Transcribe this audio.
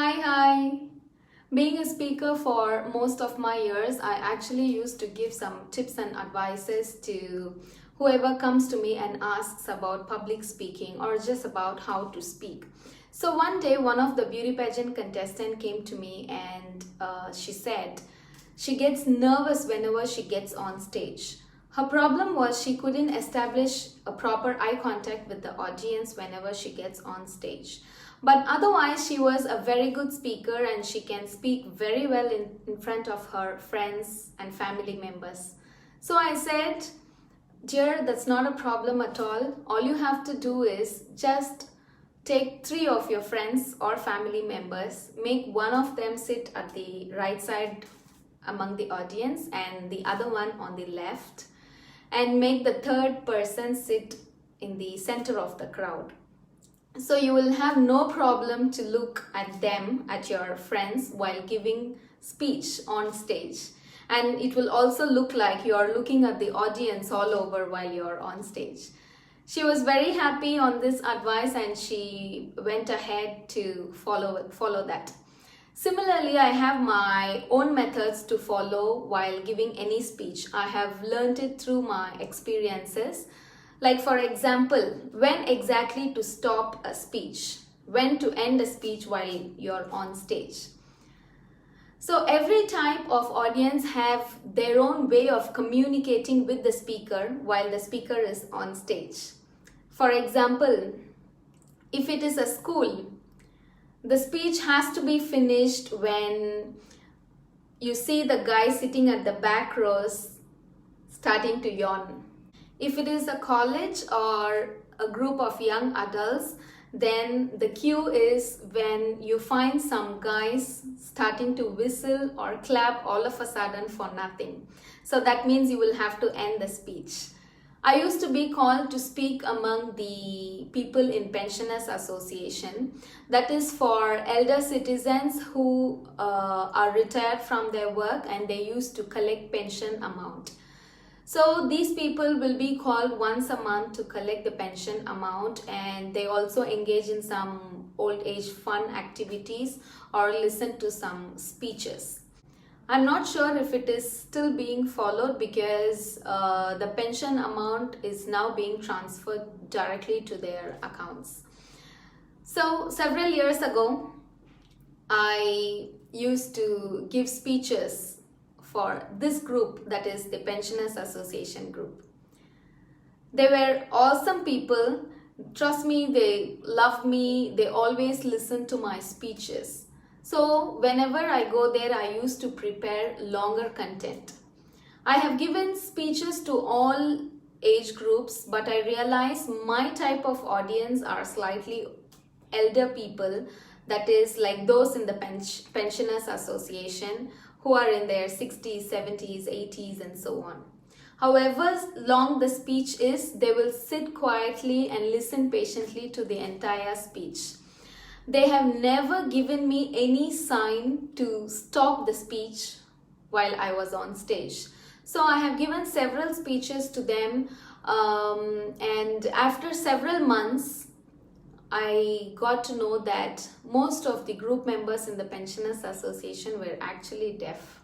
Hi. Being a speaker for most of my years, I actually used to give some tips and advices to whoever comes to me and asks about public speaking or just about how to speak. So one day, one of the beauty pageant contestant came to me and she said she gets nervous whenever she gets on stage. Her problem was she couldn't establish a proper eye contact with the audience whenever she gets on stage. But otherwise, she was a very good speaker and she can speak very well in front of her friends and family members. So I said, dear, that's not a problem at all. All you have to do is just take 3 of your friends or family members, make one of them sit at the right side among the audience and the other one on the left, and make the third person sit in the center of the crowd. So you will have no problem to look at them, at your friends, while giving speech on stage. And it will also look like you're looking at the audience all over while you're on stage. She was very happy on this advice and she went ahead to follow that. Similarly, I have my own methods to follow while giving any speech. I have learned it through my experiences. Like for example, when exactly to stop a speech, when to end a speech while you're on stage. So every type of audience have their own way of communicating with the speaker while the speaker is on stage. For example, if it is a school, the speech has to be finished when you see the guy sitting at the back rows starting to yawn. If it is a college or a group of young adults, then the cue is when you find some guys starting to whistle or clap all of a sudden for nothing. So that means you will have to end the speech. I used to be called to speak among the people in Pensioners Association. That is for elder citizens who are retired from their work and they used to collect pension amount. So these people will be called once a month to collect the pension amount, and they also engage in some old age fun activities or listen to some speeches. I'm not sure if it is still being followed because the pension amount is now being transferred directly to their accounts. So several years ago, I used to give speeches for this group, that is the Pensioners Association group. They were awesome people. Trust me, they loved me. They always listened to my speeches. So whenever I go there, I used to prepare longer content. I have given speeches to all age groups, but I realize my type of audience are slightly elder people, that is like those in the Pensioners Association who are in their 60s, 70s, 80s and so on. However long the speech is, they will sit quietly and listen patiently to the entire speech. They have never given me any sign to stop the speech while I was on stage. So I have given several speeches to them and after several months, I got to know that most of the group members in the Pensioners Association were actually deaf.